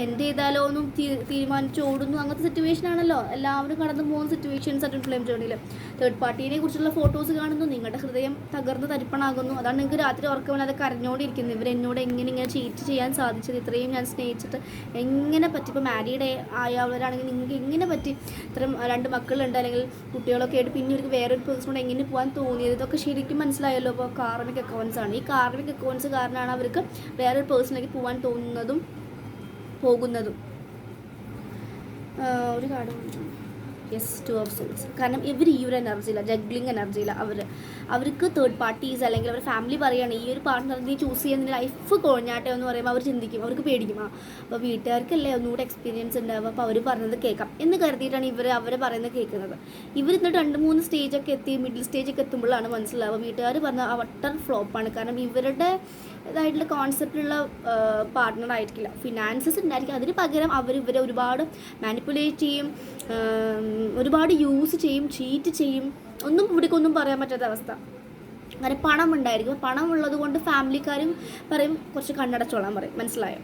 എൻഡ് ചെയ്താലോ ഒന്നും തീരുമാനിച്ച് ഓടുന്നു, അങ്ങനത്തെ സിറ്റുവേഷൻ ആണല്ലോ എല്ലാവരും കടന്നു പോകുന്ന സിറ്റുവേഷൻസ് ട്വിൻ ഫ്ലെയിം ജേർണിയിൽ. തേർഡ് പാർട്ടീനെ കുറിച്ചുള്ള ഫോട്ടോസ് കാണുന്നു, നിങ്ങളുടെ ഹൃദയം തകർന്ന് തരിപ്പണാകുന്നു. അതാണ് നിങ്ങൾക്ക് രാത്രി ഉറക്കമില്ലാതെ കരഞ്ഞോണ്ടിരിക്കുന്നത്, ഇവരെന്നോട് ഇങ്ങനെ ചീറ്റ് ചെയ്യാൻ സാധിച്ചത്, ഇത്രയും ഞാൻ സ്നേഹിച്ചിട്ട് എങ്ങനെ പറ്റി. ഇപ്പോൾ മാരീഡ് ആയവരാണെങ്കിൽ നിങ്ങൾക്ക് എങ്ങനെ പറ്റി, ഇത്രയും 2 മക്കളുണ്ട് അല്ലെങ്കിൽ കുട്ടികളൊക്കെ ആയിട്ട് പിന്നെ ഒരു വേറൊരു പേഴ്സണോട് എങ്ങനെ പോകാൻ തോന്നിയത്, ഇതൊക്കെ ശരിക്കും മനസ്സിലായല്ലോ. അപ്പോൾ കാരണം കാർമിക് അക്കൗണ്ട്സ് ആണ്. ഈ കാർമിക് അക്കൗണ്ട്സ് കാരണമാണ് അവർക്ക് വേറൊരു പേഴ്സണിലേക്ക് പോകാൻ തോന്നുന്നതും പോകുന്നതും. ഒരു കാർഡ് യെസ്, 2 ഓഫ് സോൾസ്. കാരണം ഇവർ ഈ ഒരു എനർജിയില്ല, ജഗ്ലിങ് എനർജിയില്ല. അവർക്ക് തേർഡ് പാർട്ടീസ് അല്ലെങ്കിൽ അവർ ഫാമിലി പറയുകയാണ് ഈ ഒരു പാർട്ട്ണർ നീ ചൂസ് ചെയ്യുന്ന ലൈഫ് കൊഴിഞ്ഞാട്ടെ എന്ന് പറയുമ്പോൾ അവർ ചിന്തിക്കും, അവർക്ക് പേടിക്കും. അപ്പോൾ വീട്ടുകാർക്കല്ലേ ഒന്നുകൂടെ എക്സ്പീരിയൻസ് ഉണ്ടാവുക, അപ്പോൾ അവർ പറഞ്ഞത് കേൾക്കാം എന്ന് കരുതിയിട്ടാണ് അവരെ പറയുന്നത് കേൾക്കുന്നത്. എന്നിട്ട് 2-3 സ്റ്റേജൊക്കെ എത്തി, മിഡിൽ സ്റ്റേജൊക്കെ എത്തുമ്പോഴാണ് മനസ്സിലാവുക വീട്ടുകാർ പറഞ്ഞ വട്ടർ ഫ്ലോപ്പാണ്. കാരണം ഇവരുടെ ഇതായിട്ടുള്ള കോൺസെപ്റ്റിലുള്ള പാർട്ട്ണർ ആയിരിക്കില്ല. ഫിനാൻസസ് ഉണ്ടായിരിക്കും, അതിന് പകരം ഇവരെ ഒരുപാട് മാനിപ്പുലേറ്റ് ചെയ്യും, ഒരുപാട് യൂസ് ചെയ്യും, ചീറ്റ് ചെയ്യും. ഇവിടേക്കൊന്നും പറയാൻ പറ്റാത്ത അവസ്ഥ. അങ്ങനെ പണം ഉണ്ടായിരിക്കും, പണം ഉള്ളത് കൊണ്ട് ഫാമിലിക്കാരും പറയും കുറച്ച് കണ്ണടച്ചോളാൻ പറയും. മനസ്സിലായോ?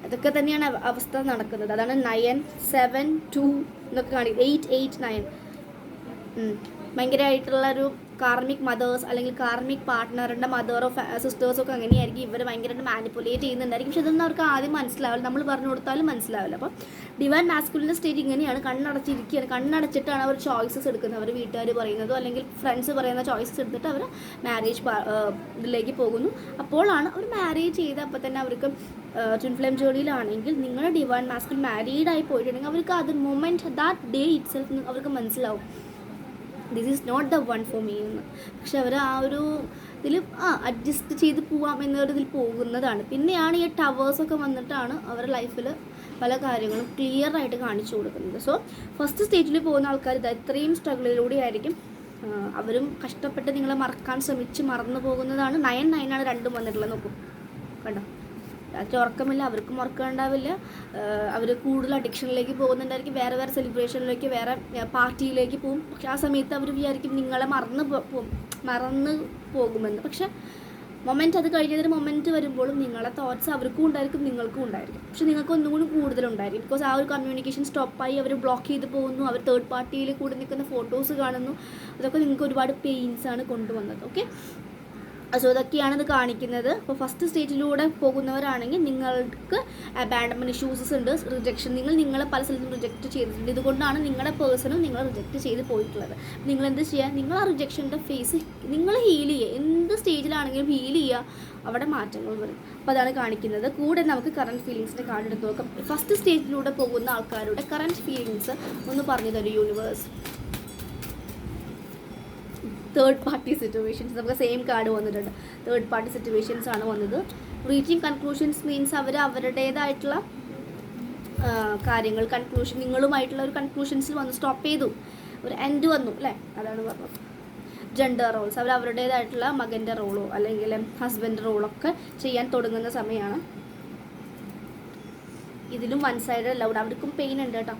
അതൊക്കെ തന്നെയാണ് അവസ്ഥ നടക്കുന്നത്. അതാണ് 9, 7, 2 എന്നൊക്കെ കാണിക്കും. 8, 8, 9 ഭയങ്കരമായിട്ടുള്ളൊരു കാർമിക് മദേഴ്സ് അല്ലെങ്കിൽ കാർമിക് പാർട്ട്ണറിൻ്റെ മദറോ സിസ്റ്റേഴ്സൊക്കെ അങ്ങനെയായിരിക്കും. ഇവർ ഭയങ്കരമായിട്ട് മാനിപ്പുലേറ്റ് ചെയ്യുന്നുണ്ടായിരിക്കും. പക്ഷെ ഇതൊന്നും അവർക്ക് ആദ്യം മനസ്സിലാവില്ല, നമ്മൾ പറഞ്ഞു കൊടുത്താലും മനസ്സിലാവില്ല. അപ്പോൾ ഡിവൈൻ മാസ്കുലിൻ്റെ സ്റ്റേറ്റ് ഇങ്ങനെയാണ്, കണ്ണടച്ചിരിക്കുകയാണ്. കണ്ണടച്ചിട്ടാണ് അവർ ചോയ്സസ് എടുക്കുന്നത്. അവർ വീട്ടുകാർ പറയുന്നതോ അല്ലെങ്കിൽ ഫ്രണ്ട്സ് പറയുന്ന ചോയ്സസ് എടുത്തിട്ട് അവർ മാരേജ് ഇതിലേക്ക് പോകുന്നു. അപ്പോഴാണ് അവർ മാരേജ് ചെയ്ത് അപ്പോൾ തന്നെ അവർക്ക് ട്വിൻ ഫ്ലെയിം ജേർണിയിലാണെങ്കിൽ നിങ്ങളുടെ ഡിവൈൻ മാസ്കുലിൻ മാരീഡായി പോയിട്ടുണ്ടെങ്കിൽ അവർക്ക് അത് moment that day itself അവർക്ക് മനസ്സിലാവും this is not the one for me എന്ന്. പക്ഷെ അവർ ആ ഒരു ഇതിൽ അഡ്ജസ്റ്റ് ചെയ്ത് പോവാം എന്നൊരിതിൽ പോകുന്നതാണ്. പിന്നെയാണ് ഈ ടവേഴ്സൊക്കെ വന്നിട്ടാണ് അവരുടെ ലൈഫിൽ പല കാര്യങ്ങളും ക്ലിയർ ആയിട്ട് കാണിച്ചു കൊടുക്കുന്നത്. സോ ഫസ്റ്റ് സ്റ്റേജിൽ പോകുന്ന ആൾക്കാർ ഇത്രയും സ്ട്രഗിളിലൂടെ ആയിരിക്കും അവരും കഷ്ടപ്പെട്ട് നിങ്ങളെ മറക്കാൻ ശ്രമിച്ച് മറന്നു പോകുന്നതാണ്. 9, 9 ആണ് രണ്ടും വന്നിട്ടുള്ളത്. നോക്കും കണ്ടോ, രാത്രി ഉറക്കമില്ല, അവർക്കും ഉറക്കം ഉണ്ടാവില്ല. അവർ കൂടുതൽ അഡിക്ഷനിലേക്ക് പോകുന്നുണ്ടായിരിക്കും, വേറെ സെലിബ്രേഷനിലേക്ക്, വേറെ പാർട്ടിയിലേക്ക് പോകും. പക്ഷെ ആ സമയത്ത് അവർ വിചാരിക്കും നിങ്ങളെ മറന്ന് പോകുമെന്ന്. പക്ഷെ മൊമെൻറ്റ് അത് കഴിഞ്ഞതൊരു മൊമെൻറ്റ് വരുമ്പോഴും നിങ്ങളെ തോട്ട്സ് അവർക്കും ഉണ്ടായിരിക്കും, നിങ്ങൾക്കും ഉണ്ടായിരിക്കും. പക്ഷെ നിങ്ങൾക്ക് ഒന്നും കൂടി കൂടുതലുണ്ടായിരിക്കും. ബിക്കോസ് ആ ഒരു കമ്മ്യൂണിക്കേഷൻ സ്റ്റോപ്പായി, അവർ ബ്ലോക്ക് ചെയ്ത് പോകുന്നു, അവർ തേർഡ് പാർട്ടിയിൽ കൂടെ നിൽക്കുന്ന ഫോട്ടോസ് കാണുന്നു. അതൊക്കെ നിങ്ങൾക്ക് ഒരുപാട് പെയിൻസാണ് കൊണ്ടുവന്നത്. ഓക്കെ, സോ ഇതൊക്കെയാണ് ഇത് കാണിക്കുന്നത്. അപ്പോൾ ഫസ്റ്റ് സ്റ്റേജിലൂടെ പോകുന്നവരാണെങ്കിൽ നിങ്ങൾക്ക് അബാൻഡൻമെൻറ്റ് ഇഷ്യൂസസ് ഉണ്ട്, റിജക്ഷൻ, നിങ്ങളെ പല സ്ഥലത്തും റിജക്റ്റ് ചെയ്തിട്ടുണ്ട്. ഇതുകൊണ്ടാണ് നിങ്ങളുടെ പേഴ്സണും നിങ്ങൾ റിജക്റ്റ് ചെയ്ത് പോയിട്ടുള്ളത്. നിങ്ങൾ എന്ത് ചെയ്യുക, നിങ്ങൾ ആ റിജക്ഷൻ്റെ ഫേസ് നിങ്ങൾ ഹീൽ ചെയ്യുക. എന്ത് സ്റ്റേജിലാണെങ്കിലും ഹീൽ ചെയ്യുക, അവിടെ മാറ്റങ്ങൾ വരും. അപ്പോൾ അതാണ് കാണിക്കുന്നത്. കൂടെ നമുക്ക് കറണ്ട് ഫീലിങ്സിൻ്റെ കാർഡ് എടുത്ത് നോക്കാം. ഫസ്റ്റ് സ്റ്റേജിലൂടെ പോകുന്ന ആൾക്കാരുടെ കറണ്ട് ഫീലിങ്സ് ഒന്ന് പറഞ്ഞു തരും യൂണിവേഴ്സ്. തേർഡ് പാർട്ടി സിറ്റുവേഷൻസ്, നമുക്ക് സെയിം കാർഡ് വന്നിട്ടുണ്ട്. തേർഡ് പാർട്ടി സിറ്റുവേഷൻസ് ആണ് വന്നത്. റീച്ചിങ് കൺക്ലൂഷൻസ് മീൻസ് അവരുടേതായിട്ടുള്ള കാര്യങ്ങൾ നിങ്ങളുമായിട്ടുള്ള ഒരു കൺക്ലൂഷൻസിൽ വന്ന് സ്റ്റോപ്പ് ചെയ്തു, ഒരു എൻഡ് വന്നു അല്ലേ, അതാണ് പറഞ്ഞത്. ജെൻഡർ റോൾസ്, അവരുടേതായിട്ടുള്ള മകൻ്റെ റോളോ അല്ലെങ്കിൽ ഹസ്ബൻഡ് റോളൊക്കെ ചെയ്യാൻ തുടങ്ങുന്ന സമയമാണ്. ഇതിലും വൺ സൈഡ് ലൗഡ്, അവർക്കും പെയിൻ ഉണ്ട് കേട്ടോ.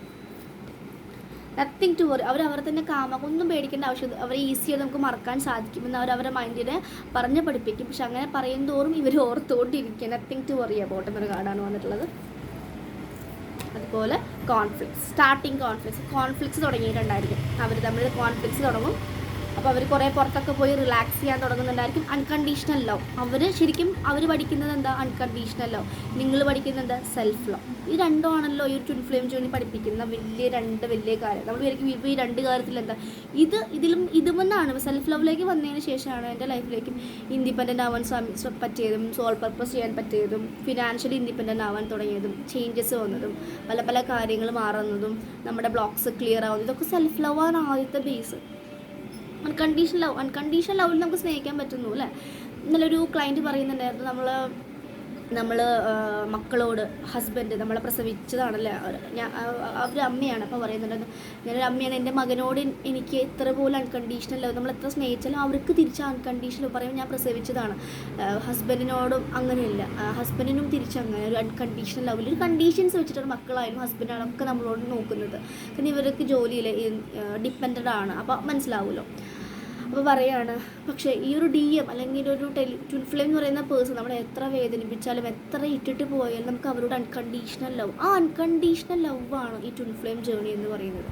നത്തിങ് ടു വറി, അവർ തന്നെ കാമാക്കും, ഒന്നും പേടിക്കേണ്ട ആവശ്യമില്ല. അവരെ ഈസിയായി നമുക്ക് മറക്കാൻ സാധിക്കുമെന്ന് അവരവരുടെ മൈൻഡിനെ പറഞ്ഞ് പഠിപ്പിക്കും. പക്ഷെ അങ്ങനെ പറയും തോറും ഇവർ ഓർത്തോണ്ടിരിക്കുക. നത്തിങ് ടു വറി അബൌട്ട് എന്നൊരു കാർഡാണ് വന്നിട്ടുള്ളത്. അതുപോലെ സ്റ്റാർട്ടിങ് കോൺഫ്ലിക്ട്സ് തുടങ്ങിയിട്ടുണ്ടായിരിക്കും. അവർ തമ്മിൽ കോൺഫ്ലിക്ട്സ് തുടങ്ങും. അപ്പോൾ അവർ കുറേ പുറത്തൊക്കെ പോയി റിലാക്സ് ചെയ്യാൻ തുടങ്ങുന്നുണ്ടായിരിക്കും. അൺകണ്ടീഷണൽ ലവ്, അവർ പഠിക്കുന്നത് എന്താ, അൺകണ്ടീഷണൽ ലവ്. നിങ്ങൾ പഠിക്കുന്നത് എന്താ, സെൽഫ് ലവ്. ഈ രണ്ടുമാണല്ലോ ഈ ഒരു ട്വിൻ ഫ്ലെയിം ജേർണി പഠിപ്പിക്കുന്ന വലിയ കാര്യം. നമ്മൾ വിചാരിക്കും ഇപ്പോൾ ഈ രണ്ട് കാര്യത്തിൽ എന്താ ഇതുമെന്നാണ്. സെൽഫ് ലവിലേക്ക് വന്നതിന് ശേഷമാണ് എൻ്റെ ലൈഫിലേക്കും ഇൻഡിപെൻഡൻ്റ് ആവാൻ പറ്റിയതും, സോൾ പർപ്പസ് ചെയ്യാൻ പറ്റിയതും, ഫിനാൻഷ്യലി ഇൻഡിപെൻഡൻ്റ് ആവാൻ തുടങ്ങിയതും, ചേഞ്ചസ് വന്നതും, പല കാര്യങ്ങൾ മാറുന്നതും, നമ്മുടെ ബ്ലോക്സ് ക്ലിയർ ആവുന്നതും, ഇതൊക്കെ സെൽഫ് ലവാണ് ആദ്യത്തെ ബേസ്. അൺകണ്ടീഷണൽ ലവിൽ നമുക്ക് സ്നേഹിക്കാൻ പറ്റുന്നു അല്ലേ. ഇന്നലൊരു ക്ലയൻറ്റ് പറയുന്നുണ്ടായിരുന്നു, നമ്മൾ മക്കളോട് ഹസ്ബൻഡ് നമ്മളെ പ്രസവിച്ചതാണല്ലേ, അവർ അമ്മയാണ്. അപ്പോൾ പറയുന്നുണ്ടായിരുന്നു, ഞാനൊരു അമ്മയാണ്, എൻ്റെ മകനോട് എനിക്ക് ഇത്ര പോലും അൺകണ്ടീഷണൽ ലവ്, നമ്മൾ എത്ര സ്നേഹിച്ചാലും അവർക്ക് തിരിച്ച് അൺകണ്ടീഷണൽ പറയുമ്പോൾ ഞാൻ പ്രസവിച്ചതാണ്. ഹസ്ബൻഡിനോടും അങ്ങനെയല്ല, ഹസ്ബൻഡിനും തിരിച്ചങ്ങനെ ഒരു അൺകണ്ടീഷണൽ ലവിൽ ഒരു കണ്ടീഷൻസ് വെച്ചിട്ടാണ് മക്കളായാലും ഹസ്ബൻഡായാലും ഒക്കെ നമ്മളോട് നോക്കുന്നത്. കാരണം ഇവർക്ക് ജോലിയിൽ ഡിപ്പെൻഡൻ്റ് ആണ്. അപ്പോൾ മനസ്സിലാവുമല്ലോ. അപ്പോൾ പറയുകയാണ്, പക്ഷേ ഈ ഒരു DM അല്ലെങ്കിൽ ഒരു ട്വിൻ ഫ്ലെയിം എന്ന് പറയുന്ന പേഴ്സൺ നമ്മളെ എത്ര വേദനിപ്പിച്ചാലും എത്ര ഇട്ടിട്ട് പോയാലും നമുക്ക് അവരോട് അൺകണ്ടീഷണൽ ലവ്, ആ അൺകണ്ടീഷണൽ ലവാണ് ഈ ട്വിൻ ഫ്ലെയിം ജേർണി എന്ന് പറയുന്നത്.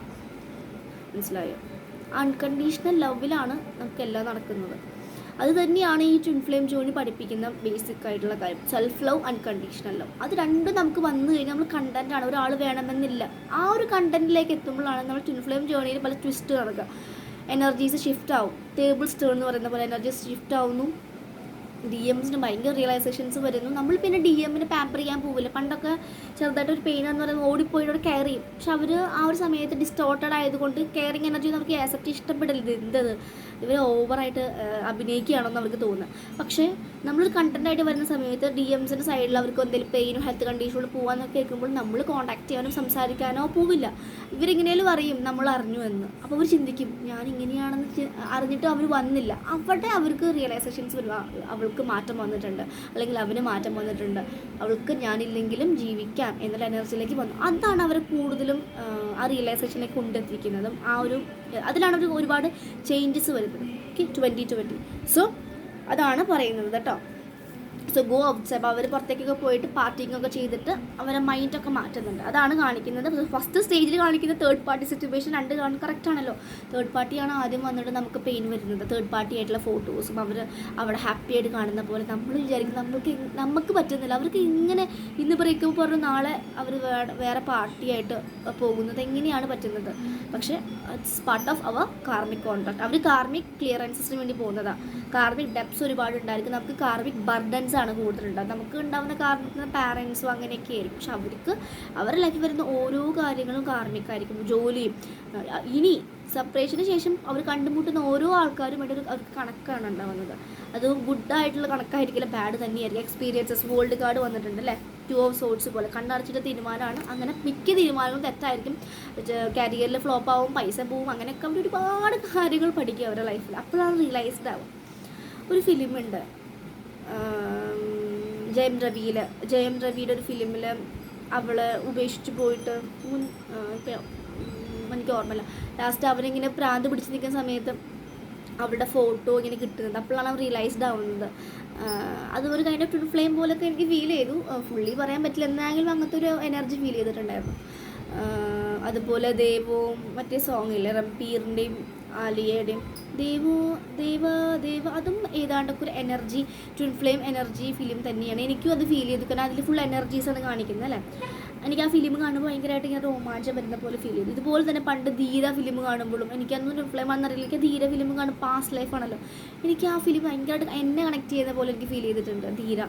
മനസ്സിലായോ? അൺകണ്ടീഷണൽ ലവിലാണ് നമുക്കെല്ലാം നടക്കുന്നത്. അത് തന്നെയാണ് ഈ ട്വിൻ ഫ്ലെയിം ജേർണി പഠിപ്പിക്കുന്ന ബേസിക് ആയിട്ടുള്ള കാര്യം. സെൽഫ് ലവ്, അൺകണ്ടീഷണൽ ലവ്, അത് രണ്ടും നമുക്ക് വന്നു കഴിഞ്ഞാൽ നമ്മൾ കണ്ടൻറ്റാണ്. ഒരാൾ വേണമെന്നില്ല. ആ ഒരു കണ്ടൻറ്റിലേക്ക് എത്തുമ്പോഴാണ് നമ്മൾ ട്വിൻ ഫ്ലെയിം ജേർണിയിൽ പല ട്വിസ്റ്റ് നടക്കുക. എനർജീസ് ഷിഫ്റ്റ് ആവും. ടേബിൾസ് ടേൺ എന്ന് പറയുന്ന പോലെ എനർജീസ് ഷിഫ്റ്റ് ആവുന്നു. ഡി എംസിന് ഭയങ്കര റിയലൈസേഷൻസ് വരുന്നു. നമ്മൾ പിന്നെ ഡി എമ്മിന് പാമ്പർ ചെയ്യാൻ പോവില്ല. പണ്ടൊക്കെ ചെറുതായിട്ട് ഒരു പെയിൻ എന്ന് പറയുന്നത് ഓടിപ്പോയിട്ട് കെയർ ചെയ്യും. പക്ഷെ അവർ ആ ഒരു സമയത്ത് ഡിസ്റ്റോർട്ടഡ് ആയതുകൊണ്ട് കെയറിങ് എനർജി നമുക്ക് ആക്സെപ്റ്റ് ഇഷ്ടപ്പെടില്ല. എന്തത് ഇവർ ഓവറായിട്ട് അഭിനയിക്കുകയാണെന്ന് അവർക്ക് തോന്നുന്നത്. പക്ഷേ നമ്മൾ കണ്ടൻറ്റായിട്ട് വരുന്ന സമയത്ത് ഡി എംസിൻ്റെ സൈഡിൽ അവർക്ക് എന്തെങ്കിലും പെയിനും ഹെൽത്ത് കണ്ടീഷനോട് പോകാമെന്നൊക്കെ കേൾക്കുമ്പോൾ നമ്മൾ കോൺടാക്ട് ചെയ്യാനോ സംസാരിക്കാനോ പോവില്ല. ഇവരിങ്ങനെയും അറിയും നമ്മൾ അറിഞ്ഞു എന്ന്. അപ്പോൾ അവർ ചിന്തിക്കും ഞാൻ ഇങ്ങനെയാണെന്ന് അറിഞ്ഞിട്ട് അവർ വന്നില്ല. അവിടെ അവർക്ക് റിയലൈസേഷൻസ് വരും. അവൾക്ക് മാറ്റം വന്നിട്ടുണ്ട്, അല്ലെങ്കിൽ അവന് മാറ്റം വന്നിട്ടുണ്ട്, അവൾക്ക് ഞാനില്ലെങ്കിലും ജീവിക്കാം എന്നുള്ള എനർജിയിലേക്ക് വന്നു. അതാണ് അവർ കൂടുതലും ആ റിയലൈസേഷനിലേക്ക് കൊണ്ടെത്തിക്കുന്നതും. അതിലാണ് അവർ ഒരുപാട് ചേഞ്ചസ് വരുന്നത്. ഓക്കെ, 2020. സോ അതാണ് പറയുന്നത് കേട്ടോ. So go outside. അപ്പോൾ അവർ പുറത്തേക്കൊക്കെ പോയിട്ട് പാർട്ടിങ്ങൊക്കെ ചെയ്തിട്ട് അവരെ മൈൻഡൊക്കെ മാറ്റുന്നുണ്ട്. അതാണ് കാണിക്കുന്നത്. ഫസ്റ്റ് സ്റ്റേജിൽ കാണിക്കുന്ന തേർഡ് പാർട്ടി സിറ്റുവേഷൻ കറക്റ്റ് ആണല്ലോ. തേർഡ് പാർട്ടിയാണ് ആദ്യം വന്നിട്ട് നമുക്ക് പെയിൻ വരുന്നത്. തേർഡ് പാർട്ടി ആയിട്ടുള്ള ഫോട്ടോസും അവർ അവിടെ ഹാപ്പി ആയിട്ട് കാണുന്ന പോലെ നമ്മൾ വിചാരിക്കും നമുക്ക് പറ്റുന്നില്ല. അവർക്ക് ഇങ്ങനെ ഇന്ന് ബ്രേക്കപ്പ് പറഞ്ഞു നാളെ അവർ വേറെ പാർട്ടിയായിട്ട് പോകുന്നത് എങ്ങനെയാണ് പറ്റുന്നത്? പക്ഷേ it's part of our karmic contract. അവർ കാർമിക് ക്ലിയറൻസിന് വേണ്ടി പോകുന്നതാണ്. കാർമിക് ഡെപ്സ് ഒരുപാട് ഉണ്ടായിരിക്കും. നമുക്ക് കാർമിക് ബർഡൻസ് ആണ് കൂടുതലുണ്ടാകും. നമുക്ക് ഉണ്ടാകുന്ന കാർമിക് പാരൻസും അങ്ങനെയൊക്കെ ആയിരിക്കും. പക്ഷെ അവരുടെ ലൈഫിൽ വരുന്ന ഓരോ കാര്യങ്ങളും കാർമിക് ജോലിയും ഇനി സെപ്പറേഷന് ശേഷം അവർ കണ്ടുമുട്ടുന്ന ഓരോ ആൾക്കാരുമായിട്ട് അവർക്ക് കണക്കാണ് ഉണ്ടാകുന്നത്. അത് ഗുഡായിട്ടുള്ള കണക്കായിരിക്കില്ല, ബാഡ് തന്നെയായിരിക്കും. എക്സ്പീരിയൻസസ് വേൾഡ് കാർഡ് വന്നിട്ടുണ്ട് അല്ലേ, 2 of Swords പോലെ കണ്ണടച്ചിട്ട് തീരുമാനമാണ്. അങ്ങനെ മിക്ക തീരുമാനങ്ങളും തെറ്റായിരിക്കും. കരിയറിൽ ഫ്ലോപ്പ് ആവും, പൈസ പോവും, അങ്ങനെയൊക്കെ അവർ ഒരുപാട് കാര്യങ്ങൾ പഠിക്കും അവരുടെ ലൈഫിൽ. അപ്പോഴാണ് റിയലൈസ്ഡ് ആവും. ഒരു ഫിലിമുണ്ട് ജയം രവിയുടെ ഒരു ഫിലിമിൽ അവളെ ഉപേക്ഷിച്ച് പോയിട്ട് എനിക്ക് ഓർമ്മയില്ല, ലാസ്റ്റ് അവരിങ്ങനെ പ്രാന്ത് പിടിച്ച് നിൽക്കുന്ന സമയത്ത് അവളുടെ ഫോട്ടോ ഇങ്ങനെ കിട്ടുന്നത്. അപ്പോഴാണ് അവർ റിയലൈസ്ഡ് ആവുന്നത്. അതൊരു കൈൻഡ് ഓഫ് ട്വിൻ ഫ്ലെയിം പോലൊക്കെ എനിക്ക് ഫീൽ ചെയ്തു. ഫുള്ളി പറയാൻ പറ്റില്ല, എന്നാലും അങ്ങനത്തെ ഒരു എനർജി ഫീൽ ചെയ്തിട്ടുണ്ടായിരുന്നു. അതുപോലെ ദേവവും മറ്റേ സോങ്ങില്ലേ റംപീറിൻ്റെയും ആലിയയുടെയും ദേവ അതും ഏതാണ്ടൊക്കെ ഒരു energy, twin flame energy film തന്നെയാണ്. എനിക്കും അത് ഫീൽ ചെയ്തു. കാരണം അതിൽ ഫുൾ എനർജീസാണ് കാണിക്കുന്നത് അല്ലേ. എനിക്ക് ആ ഫിലിം കാണുമ്പോൾ ഭയങ്കരമായിട്ട് ഇങ്ങനെ രോമാഞ്ചം വരുന്ന പോലെ ഫീൽ ചെയ്തു. ഇതുപോലെ തന്നെ പണ്ട് ധീര ഫിലിം കാണുമ്പോഴും എനിക്കതൊന്നും ട്വിൻ ഫ്ലെയിം ആണെന്നറിയില്ല. എനിക്ക് ധീര ഫിലിം കാണും, പാസ്റ്റ് ലൈഫാണല്ലോ, എനിക്ക് ആ ഫിലിം ഭയങ്കരമായിട്ട് എന്നെ കണക്ട് ചെയ്യുന്ന പോലെ എനിക്ക് ഫീൽ ചെയ്തിട്ടുണ്ട്. ധീര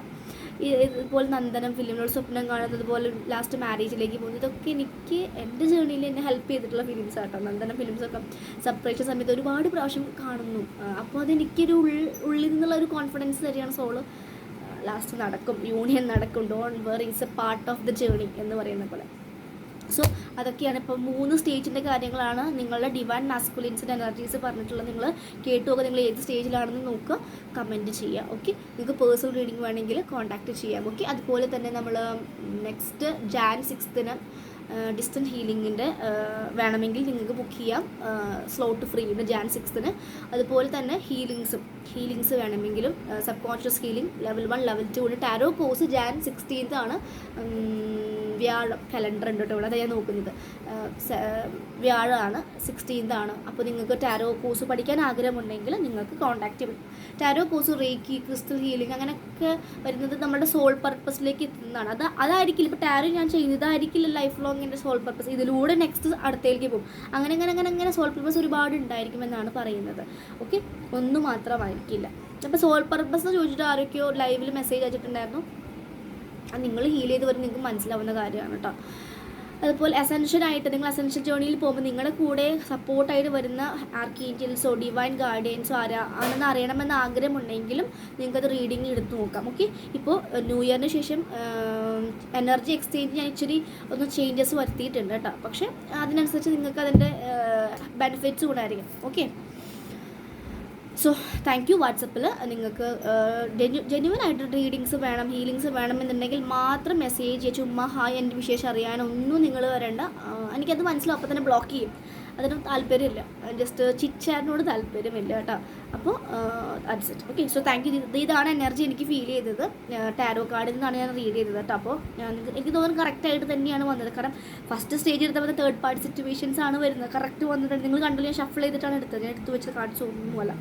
ഇതുപോലെ നന്ദനം ഫിലിമുകൾ സ്വപ്നം കാണുന്നത് പോലെ ലാസ്റ്റ് മാരേജിലേക്ക് പോകുന്നത്, ഇതൊക്കെ എനിക്ക് എൻ്റെ ജേർണിയിൽ എന്നെ ഹെൽപ്പ് ചെയ്തിട്ടുള്ള ഫിലിംസ് ആട്ടോ. നന്ദനം ഫിലിംസൊക്കെ സെപ്പറേഷൻ സമയത്ത് ഒരുപാട് പ്രാവശ്യം കാണുന്നു. അപ്പോൾ അതെനിക്കൊരു ഉള്ളിൽ നിന്നുള്ള ഒരു കോൺഫിഡൻസ് തരികയാണ്. സോള് ലാസ്റ്റ് നടക്കും, യൂണിയൻ നടക്കും, don't worry, it's A part of the journey എന്ന് പറയുന്ന പോലെ. സോ അതൊക്കെയാണ് ഇപ്പോൾ 3 സ്റ്റേജിൻ്റെ കാര്യങ്ങളാണ് നിങ്ങളുടെ ഡിവൈൻ മാസ്കുലിൻസിൻ്റെ എനർജീസ് പറഞ്ഞിട്ടുള്ളത്. നിങ്ങൾ കേട്ടുപോകുക, നിങ്ങൾ ഏത് സ്റ്റേജിലാണെന്ന് നോക്കുക, കമൻറ്റ് ചെയ്യുക. ഓക്കെ, നിങ്ങൾക്ക് പേഴ്സണൽ റീഡിംഗ് വേണമെങ്കിൽ കോൺടാക്റ്റ് ചെയ്യാം. ഓക്കെ, അതുപോലെ തന്നെ നമ്മൾ നെക്സ്റ്റ് Jan 6th ഡിസ്റ്റൻറ്റ് ഹീലിങ്ങിൻ്റെ വേണമെങ്കിൽ നിങ്ങൾക്ക് ബുക്ക് ചെയ്യാം. സ്ലോട്ട് ഫ്രീ ഉണ്ട് Jan 6th. അതുപോലെ തന്നെ ഹീലിങ്സ് വേണമെങ്കിലും sub conscious healing level 1 level 2 ഉണ്ട്. ടാരോ കോഴ്സ് Jan 16th ആണ്. വ്യാഴം കലണ്ടർ ഉണ്ട് കേട്ടോ ഇവിടെ, അത് ഞാൻ നോക്കുന്നത്. വ്യാഴമാണ് 16th ആണ്. അപ്പോൾ നിങ്ങൾക്ക് ടാരോ കോഴ്സ് പഠിക്കാൻ ആഗ്രഹമുണ്ടെങ്കിൽ നിങ്ങൾക്ക് കോൺടാക്റ്റ് ചെയ്യും. Tarot course reiki, crystal healing അങ്ങനെയൊക്കെ വരുന്നത് നമ്മുടെ സോൾ പർപ്പസിലേക്ക് എത്തുന്നതാണ്. അതായിരിക്കില്ല ഇപ്പോൾ ടാരോ ഞാൻ ചെയ്യുന്നത്, ഇതായിരിക്കില്ല ലൈഫ് ലോങ് എൻ്റെ സോൾ പർപ്പസ്. ഇതിലൂടെ നെക്സ്റ്റ് അടുത്തേക്ക് പോകും. അങ്ങനെ സോൾ പർപ്പസ് ഒരുപാട് ഉണ്ടായിരിക്കുമെന്നാണ് പറയുന്നത്. ഓക്കെ, ഒന്നും മാത്രമായിരിക്കില്ല. അപ്പോൾ സോൾ പർപ്പസ് എന്ന് ചോദിച്ചിട്ട് ആരൊക്കെയോ ലൈവിൽ മെസ്സേജ് അയച്ചിട്ടുണ്ടായിരുന്നു. അത് നിങ്ങൾ ഹീൽ ചെയ്ത് വരും, നിങ്ങൾക്ക് മനസ്സിലാവുന്ന കാര്യമാണ് കേട്ടോ. അതുപോലെ അസെൻഷനായിട്ട് നിങ്ങൾ അസെൻഷൻ ജേർണിയിൽ പോകുമ്പോൾ നിങ്ങളുടെ കൂടെ സപ്പോർട്ടായിട്ട് വരുന്ന ആർക്കേഞ്ചൽസോ ഡിവൈൻ ഗാർഡിയൻസോ ആണെന്ന് അറിയണമെന്ന് ആഗ്രഹമുണ്ടെങ്കിലും നിങ്ങൾക്കത് റീഡിങ് എടുത്ത് നോക്കാം. ഓക്കെ, ഇപ്പോൾ ന്യൂ ഇയറിന് ശേഷം എനർജി എക്സ്ചേഞ്ച് ഞാൻ ഇച്ചിരി ഒന്ന് ചേഞ്ചസ് വരുത്തിയിട്ടുണ്ട് കേട്ടോ. പക്ഷേ അതിനനുസരിച്ച് നിങ്ങൾക്ക് അതിൻ്റെ ബെനിഫിറ്റ്സ് കൂടായിരിക്കും. Okay, so thank you. വാട്സപ്പിൽ നിങ്ങൾക്ക് ജെന്യുവനായിട്ട് റീഡിങ്സ് വേണം, ഹീലിങ്സ് വേണമെന്നുണ്ടെങ്കിൽ മാത്രം മെസ്സേജ് ചെയ്യുക. ചുമ്മാ ഹായ് എൻ്റെ വിശേഷം അറിയാനൊന്നും നിങ്ങൾ വരേണ്ട. എനിക്കത് മനസ്സിലാവും, അപ്പോൾ തന്നെ ബ്ലോക്ക് ചെയ്യും. അതിന് താല്പര്യമില്ല, ജസ്റ്റ് ചിറ്റ് താല്പര്യമില്ല കേട്ടോ. അപ്പോൾ it's it. Okay, so thank U. ഇതാണ് എനർജി എനിക്ക് ഫീൽ ചെയ്തത്. ടാരോ കാർഡിൽ നിന്നാണ് ഞാൻ റീഡ് ചെയ്തത് കേട്ടോ. അപ്പോൾ എനിക്ക് തോന്നുന്നു കറക്റ്റായിട്ട് തന്നെയാണ് വന്നത്. കാരണം ഫസ്റ്റ് സ്റ്റേജ് എടുത്തപ്പോൾ തേർഡ് പാർട്ടി സിറ്റുവേഷൻസ് ആണ് വരുന്നത്. കറക്റ്റ് വന്നിട്ടുണ്ട്. നിങ്ങൾ കണ്ടില്ല, ഞാൻ ഷഫിൾ ചെയ്തിട്ടാണ് എടുത്തത്. ഞാൻ എടുത്ത് വെച്ചത് കാർഡ്സ് ഒന്നുമല്ല.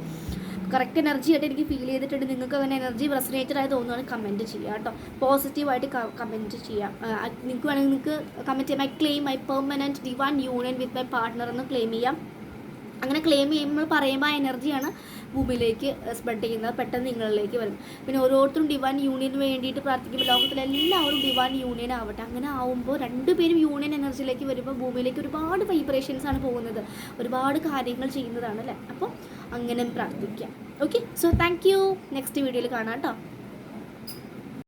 കറക്റ്റ് എനർജി ആയിട്ട് എനിക്ക് ഫീൽ ചെയ്തിട്ടുണ്ട്. നിങ്ങൾക്ക് അങ്ങനെ എനർജി റെസനേറ്റഡ് ആയി തോന്നുകയാണെങ്കിൽ കമൻറ്റ് ചെയ്യുക കേട്ടോ. പോസിറ്റീവായിട്ട് കമൻറ്റ് ചെയ്യാം. നിങ്ങൾക്ക് വേണമെങ്കിൽ നിങ്ങൾക്ക് കമൻറ്റ് ചെയ്യാം. I claim my permanent divine union with my partner എന്ന് ക്ലെയിം ചെയ്യാം. അങ്ങനെ ക്ലെയിം ചെയ്യുമ്പോൾ പറയുമ്പോൾ ആ എനർജിയാണ് ഭൂമിയിലേക്ക് സ്പ്രെഡ് ചെയ്യുന്നത് പെട്ടെന്ന് നിങ്ങളിലേക്ക് വരും. പിന്നെ ഓരോരുത്തരും ഡിവൈൻ യൂണിയന് വേണ്ടിയിട്ട് പ്രാർത്ഥിക്കുമ്പോൾ ലോകത്തിലെല്ലാവരും ഡിവൈൻ യൂണിയൻ ആവട്ടെ. അങ്ങനെ ആവുമ്പോൾ രണ്ടുപേരും യൂണിയൻ എനർജിയിലേക്ക് വരുമ്പോൾ ഭൂമിയിലേക്ക് ഒരുപാട് വൈബ്രേഷൻസ് ആണ് പോകുന്നത്, ഒരുപാട് കാര്യങ്ങൾ ചെയ്യുന്നതാണ് അല്ലേ. അപ്പോൾ അങ്ങനെ പ്രാർത്ഥിക്കാം. Okay, so thank U. Next വീഡിയോയിൽ കാണാം കേട്ടോ.